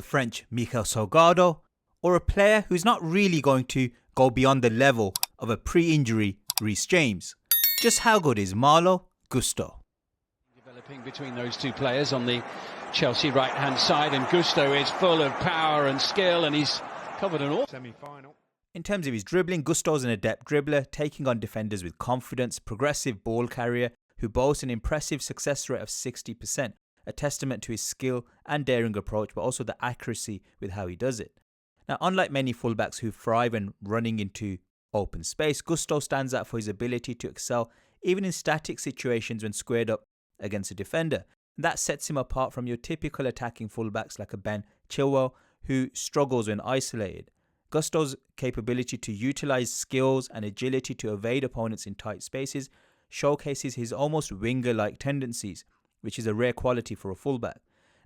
French Michael Salgado, or a player who's not really going to go beyond the level of a pre-injury Reece James? Just how good is Malo Gusto? Developing between those two players on the Chelsea right-hand side, and Gusto is full of power and skill, and he's covered an awful semi-final. In terms of his dribbling, Gusto's an adept dribbler, taking on defenders with confidence, progressive ball carrier who boasts an impressive success rate of 60%, a testament to his skill and daring approach, but also the accuracy with how he does it. Now, unlike many fullbacks who thrive in running into open space, Gusto stands out for his ability to excel even in static situations when squared up against a defender. That sets him apart from your typical attacking fullbacks like a Ben Chilwell, who struggles when isolated. Gusto's capability to utilise skills and agility to evade opponents in tight spaces showcases his almost winger-like tendencies, which is a rare quality for a fullback.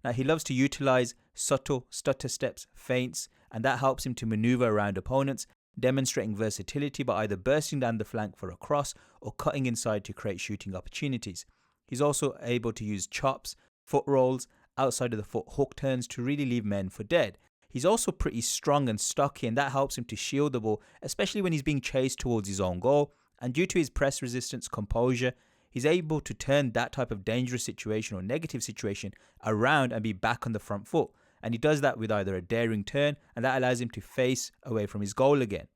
Now, he loves to utilise subtle stutter steps, feints, and that helps him to manoeuvre around opponents, demonstrating versatility by either bursting down the flank for a cross or cutting inside to create shooting opportunities. He's also able to use chops, foot rolls, outside of the foot hook turns to really leave men for dead. He's also pretty strong and stocky, and that helps him to shield the ball, especially when he's being chased towards his own goal. And due to his press resistance, composure, he's able to turn that type of dangerous situation or negative situation around and be back on the front foot. And he does that with either a daring turn, and that allows him to face away from his goal again.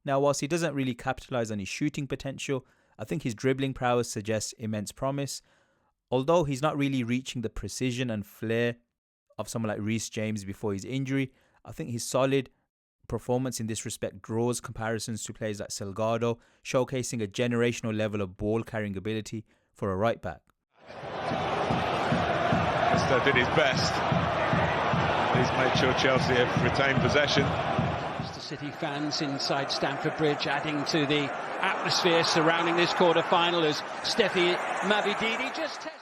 Now, whilst he doesn't really capitalise on his shooting potential, I think his dribbling prowess suggests immense promise. Although he's not really reaching the precision and flair of someone like Reece James before his injury, I think his solid performance in this respect draws comparisons to players like Salgado, showcasing a generational level of ball-carrying ability for a right-back. Gusto did his best. He's made sure Chelsea have retained possession. Manchester City fans inside Stamford Bridge adding to the atmosphere surrounding this quarter-final as Steffi Mavididi just tests.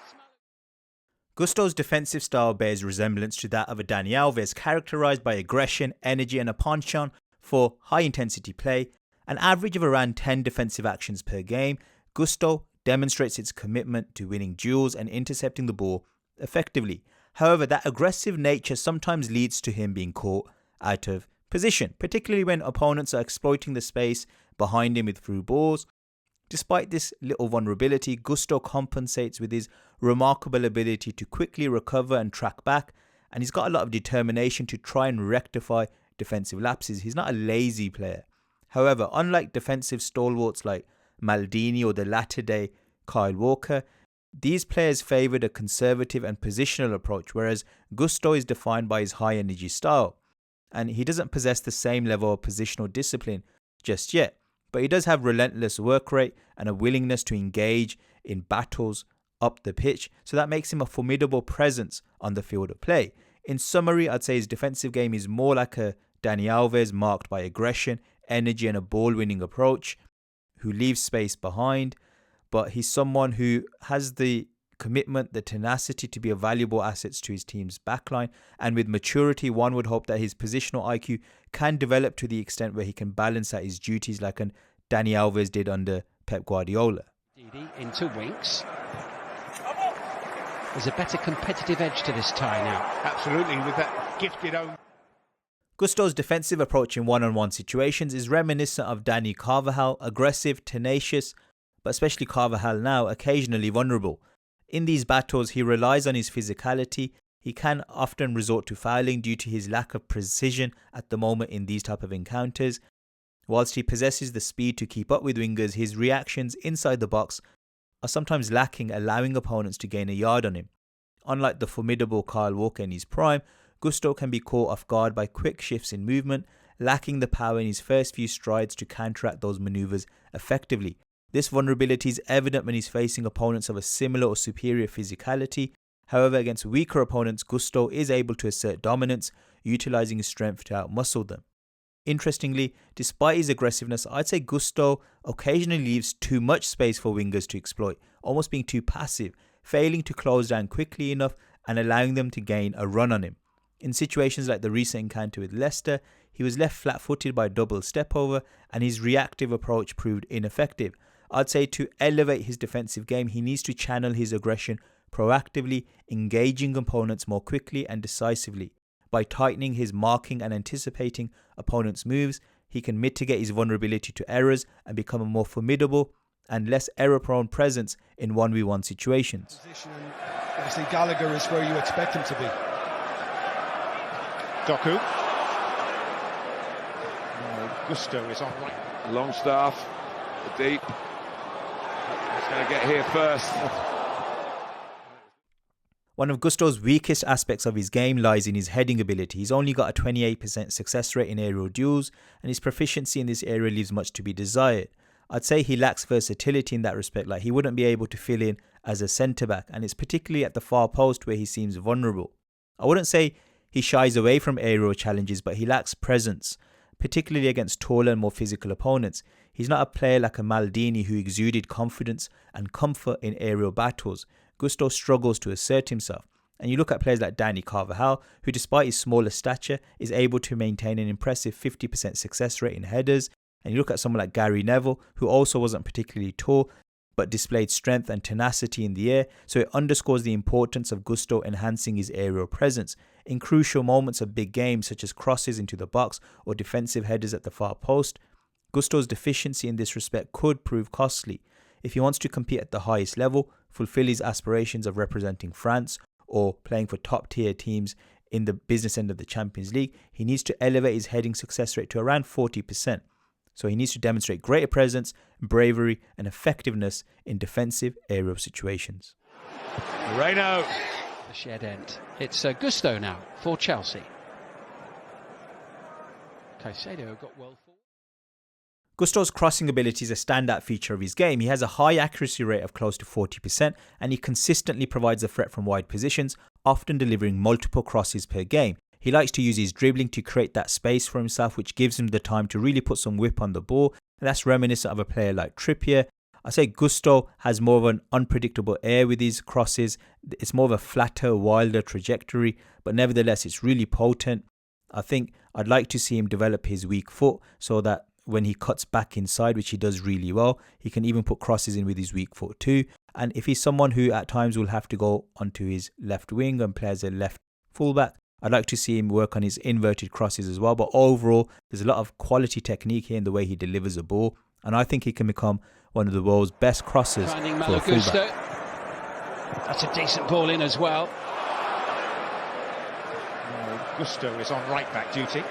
Gusto's defensive style bears resemblance to that of a Dani Alves, characterised by aggression, energy and a penchant for high-intensity play. An average of around 10 defensive actions per game, Gusto demonstrates its commitment to winning duels and intercepting the ball effectively. However, that aggressive nature sometimes leads to him being caught out of position, particularly when opponents are exploiting the space behind him with through balls. Despite this little vulnerability, Gusto compensates with his remarkable ability to quickly recover and track back, and he's got a lot of determination to try and rectify defensive lapses. He's not a lazy player. However, unlike defensive stalwarts like Maldini or the latter-day Kyle Walker, these players favoured a conservative and positional approach, whereas Gusto is defined by his high-energy style, and he doesn't possess the same level of positional discipline just yet. But he does have relentless work rate and a willingness to engage in battles up the pitch, so that makes him a formidable presence on the field of play. In summary, I'd say his defensive game is more like a Dani Alves, marked by aggression, energy and a ball-winning approach, who leaves space behind, but he's someone who has the commitment, the tenacity to be a valuable asset to his team's backline, and with maturity, one would hope that his positional IQ can develop to the extent where he can balance out his duties like an Dani Alves did under Pep Guardiola. Into Winks. There's a better competitive edge to this tie now. Absolutely, with that gifted own. Gusto's defensive approach in one-on-one situations is reminiscent of Dani Carvajal, aggressive, tenacious, but especially Carvajal now, occasionally vulnerable. In these battles, he relies on his physicality. He can often resort to fouling due to his lack of precision at the moment in these type of encounters. Whilst he possesses the speed to keep up with wingers, his reactions inside the box are sometimes lacking, allowing opponents to gain a yard on him. Unlike the formidable Kyle Walker in his prime, Gusto can be caught off guard by quick shifts in movement, lacking the power in his first few strides to counteract those manoeuvres effectively. This vulnerability is evident when he's facing opponents of a similar or superior physicality. However, against weaker opponents, Gusto is able to assert dominance, utilising his strength to outmuscle them. Interestingly, despite his aggressiveness, I'd say Gusto occasionally leaves too much space for wingers to exploit, almost being too passive, failing to close down quickly enough and allowing them to gain a run on him. In situations like the recent encounter with Leicester, he was left flat-footed by a double step-over and his reactive approach proved ineffective. I'd say to elevate his defensive game, he needs to channel his aggression proactively, engaging opponents more quickly and decisively. by tightening his marking and anticipating opponents' moves, he can mitigate his vulnerability to errors and become a more formidable and less error-prone presence in 1v1 situations. Obviously Gallagher is where you expect him to be. Doku. Gusto is on right. Longstaff, deep. He's going to get here first. One of Gusto's weakest aspects of his game lies in his heading ability. He's only got a 28% success rate in aerial duels, and his proficiency in this area leaves much to be desired. I'd say he lacks versatility in that respect, like he wouldn't be able to fill in as a centre-back, and it's particularly at the far post where he seems vulnerable. I wouldn't say he shies away from aerial challenges, but he lacks presence, particularly against taller and more physical opponents. He's not a player like a Maldini who exuded confidence and comfort in aerial battles. Gusto struggles to assert himself. And you look at players like Dani Carvajal, who despite his smaller stature is able to maintain an impressive 50% success rate in headers. And you look at someone like Gary Neville, who also wasn't particularly tall, but displayed strength and tenacity in the air, so it underscores the importance of Gusto enhancing his aerial presence. In crucial moments of big games, such as crosses into the box or defensive headers at the far post, Gusto's deficiency in this respect could prove costly. If he wants to compete at the highest level, fulfill his aspirations of representing France or playing for top-tier teams in the business end of the Champions League, he needs to elevate his heading success rate to around 40%. So he needs to demonstrate greater presence, bravery and effectiveness in defensive aerial situations. Moreno. The shed end. It's Gusto now for Chelsea. Caicedo got well forward. Gusto's crossing ability is a standout feature of his game. He has a high accuracy rate of close to 40%, and he consistently provides a threat from wide positions, often delivering multiple crosses per game. He likes to use his dribbling to create that space for himself, which gives him the time to really put some whip on the ball, and that's reminiscent of a player like Trippier. I say Gusto has more of an unpredictable air with his crosses. It's more of a flatter, wilder trajectory, but nevertheless it's really potent. I think I'd like to see him develop his weak foot so that when he cuts back inside, which he does really well, he can even put crosses in with his weak foot too. And if he's someone who at times will have to go onto his left wing and play as a left fullback, I'd like to see him work on his inverted crosses as well. But overall, there's a lot of quality technique here in the way he delivers a ball, and I think he can become one of the world's best crossers Finding for Malo a fullback. Gusto. That's a decent ball in as well. Gusto is on right back duty.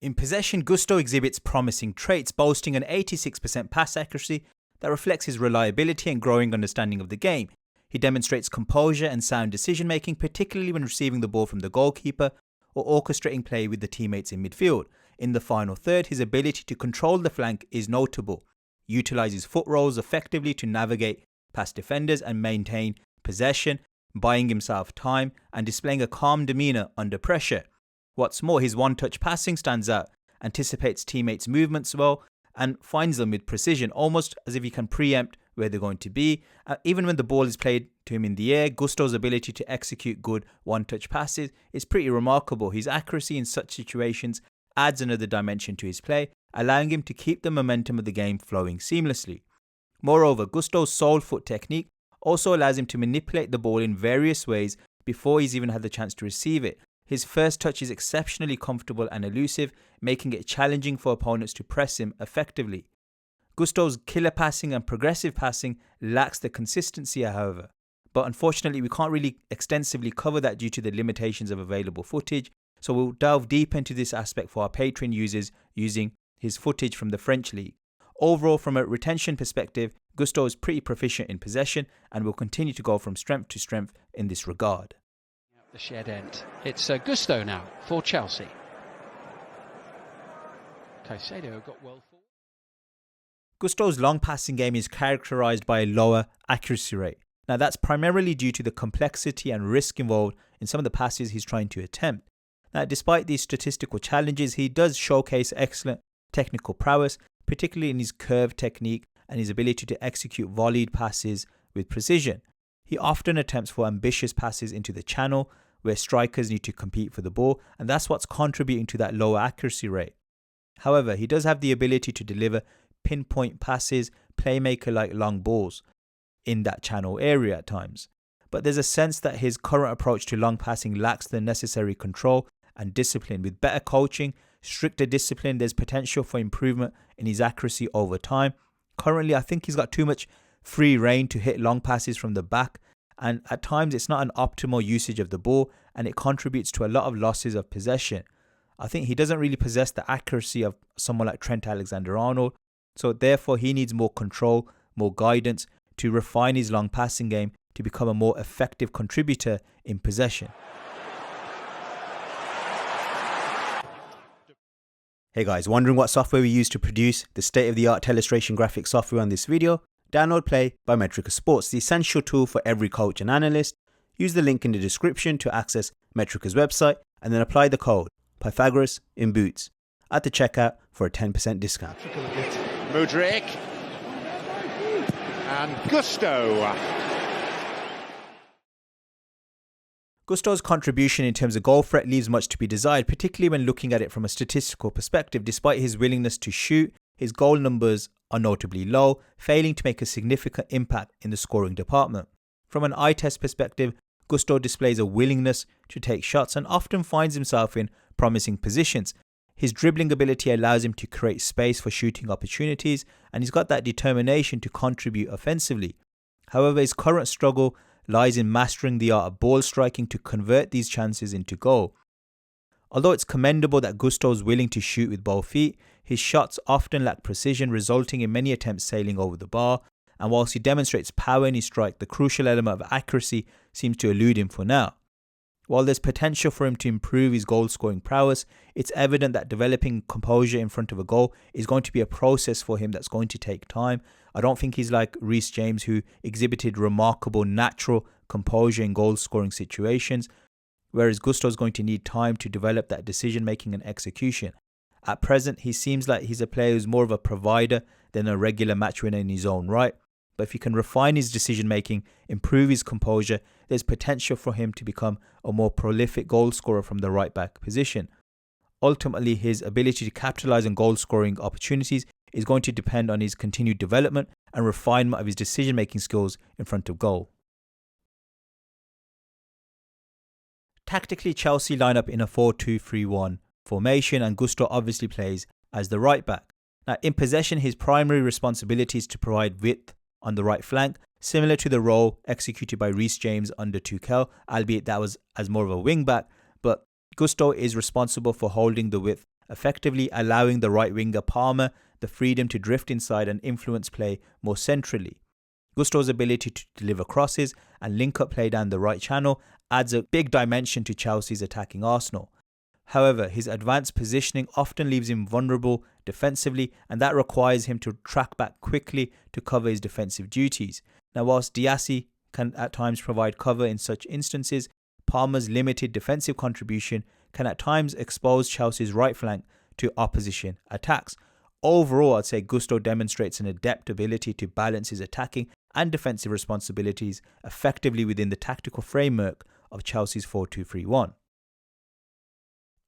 In possession, Gusto exhibits promising traits, boasting an 86% pass accuracy that reflects his reliability and growing understanding of the game. He demonstrates composure and sound decision-making, particularly when receiving the ball from the goalkeeper or orchestrating play with the teammates in midfield. In the final third, his ability to control the flank is notable. He utilizes foot rolls effectively to navigate past defenders and maintain possession, buying himself time and displaying a calm demeanour under pressure. What's more, his one-touch passing stands out, anticipates teammates' movements well, and finds them with precision, almost as if he can preempt where they're going to be. Even when the ball is played to him in the air, Gusto's ability to execute good one-touch passes is pretty remarkable. His accuracy in such situations adds another dimension to his play, allowing him to keep the momentum of the game flowing seamlessly. Moreover, Gusto's sole foot technique also allows him to manipulate the ball in various ways before he's even had the chance to receive it. His first touch is exceptionally comfortable and elusive, making it challenging for opponents to press him effectively. Gusto's killer passing and progressive passing lacks the consistency, however, but unfortunately we can't really extensively cover that due to the limitations of available footage, so we'll delve deep into this aspect for our Patreon users using his footage from the French league. Overall, from a retention perspective, Gusto is pretty proficient in possession and will continue to go from strength to strength in this regard. The shed end. It's Gusto now for Chelsea. Caicedo got well forward. Gusto's long passing game is characterised by a lower accuracy rate. Now that's primarily due to the complexity and risk involved in some of the passes he's trying to attempt. Now despite these statistical challenges, he does showcase excellent technical prowess, particularly in his curve technique and his ability to execute volleyed passes with precision. He often attempts for ambitious passes into the channel where strikers need to compete for the ball, and that's what's contributing to that lower accuracy rate. However, he does have the ability to deliver pinpoint passes, playmaker-like long balls in that channel area at times. but there's a sense that his current approach to long passing lacks the necessary control and discipline. With better coaching, stricter discipline, there's potential for improvement in his accuracy over time. Currently, I think he's got too much free rein to hit long passes from the back, and at times it's not an optimal usage of the ball, and it contributes to a lot of losses of possession. I think he doesn't really possess the accuracy of someone like Trent Alexander-Arnold, so therefore he needs more control, more guidance to refine his long passing game to become a more effective contributor in possession. Hey guys, wondering what software we use to produce the state-of-the-art telestration graphics software on this video? Download Play by METRICA Sports, the essential tool for every coach and analyst. Use the link in the description to access METRICA's website and then apply the code Pythagoras in Boots at the checkout for a 10% discount. Mudryk and Gusto. Gusto's contribution in terms of goal threat leaves much to be desired, particularly when looking at it from a statistical perspective. Despite his willingness to shoot, his goal numbers are notably low, failing to make a significant impact in the scoring department. From an eye test perspective, Gusto displays a willingness to take shots and often finds himself in promising positions. His dribbling ability allows him to create space for shooting opportunities, and he's got that determination to contribute offensively. However, his current struggle lies in mastering the art of ball striking to convert these chances into goal. Although it's commendable that Gusto is willing to shoot with both feet, his shots often lack precision, resulting in many attempts sailing over the bar, and whilst he demonstrates power in his strike, the crucial element of accuracy seems to elude him for now. While there's potential for him to improve his goal-scoring prowess, it's evident that developing composure in front of a goal is going to be a process for him that's going to take time. I don't think he's like Reece James, who exhibited remarkable natural composure in goal-scoring situations, whereas Gusto is going to need time to develop that decision-making and execution. At present, he seems like he's a player who's more of a provider than a regular match winner in his own right. But if he can refine his decision-making, improve his composure, there's potential for him to become a more prolific goal scorer from the right-back position. Ultimately, his ability to capitalize on goal-scoring opportunities is going to depend on his continued development and refinement of his decision-making skills in front of goal. Tactically, Chelsea line up in a 4-2-3-1 formation, and Gusto obviously plays as the right-back. Now, in possession, his primary responsibility is to provide width on the right flank, similar to the role executed by Reece James under Tuchel, albeit that was as more of a wing-back, but Gusto is responsible for holding the width effectively, allowing the right winger Palmer the freedom to drift inside and influence play more centrally. Gusto's ability to deliver crosses and link up play down the right channel adds a big dimension to Chelsea's attacking arsenal. However, his advanced positioning often leaves him vulnerable defensively, and that requires him to track back quickly to cover his defensive duties. Now, whilst Diassi can at times provide cover in such instances, Palmer's limited defensive contribution can at times expose Chelsea's right flank to opposition attacks. Overall, I'd say Gusto demonstrates an adept ability to balance his attacking and defensive responsibilities effectively within the tactical framework of Chelsea's 4-2-3-1.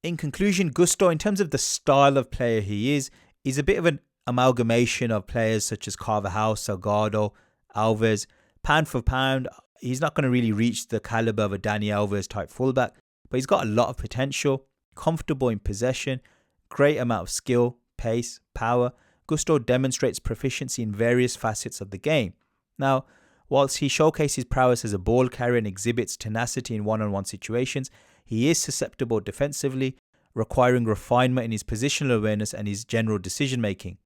In conclusion, Gusto, in terms of the style of player he is a bit of an amalgamation of players such as Carvajal, Salgado, Alves. Pound for pound, he's not going to really reach the caliber of a Dani Alves type fullback, but he's got a lot of potential, comfortable in possession, great amount of skill, pace, power. Gusto demonstrates proficiency in various facets of the game. Now, whilst he showcases prowess as a ball carrier and exhibits tenacity in one-on-one situations, he is susceptible defensively, requiring refinement in his positional awareness and his general decision-making.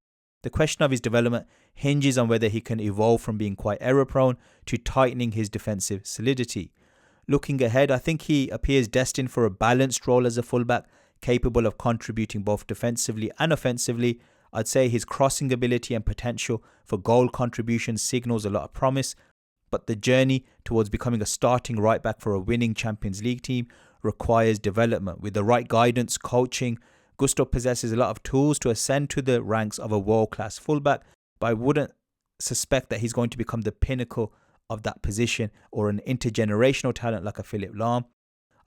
The question of his development hinges on whether he can evolve from being quite error-prone to tightening his defensive solidity. Looking ahead, I think he appears destined for a balanced role as a fullback, capable of contributing both defensively and offensively. I'd say his crossing ability and potential for goal contribution signals a lot of promise, but the journey towards becoming a starting right-back for a winning Champions League team requires development. With the right guidance, coaching, Gusto possesses a lot of tools to ascend to the ranks of a world-class fullback, but I wouldn't suspect that he's going to become the pinnacle of that position or an intergenerational talent like a Philipp Lahm.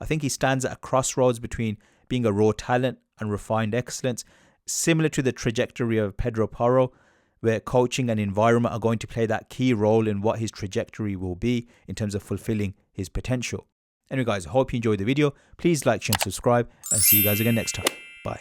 I think he stands at a crossroads between being a raw talent and refined excellence, similar to the trajectory of Pedro Porro, where coaching and environment are going to play that key role in what his trajectory will be in terms of fulfilling his potential. Anyway guys, I hope you enjoyed the video. Please like, share and subscribe, and see you guys again next time. Bye.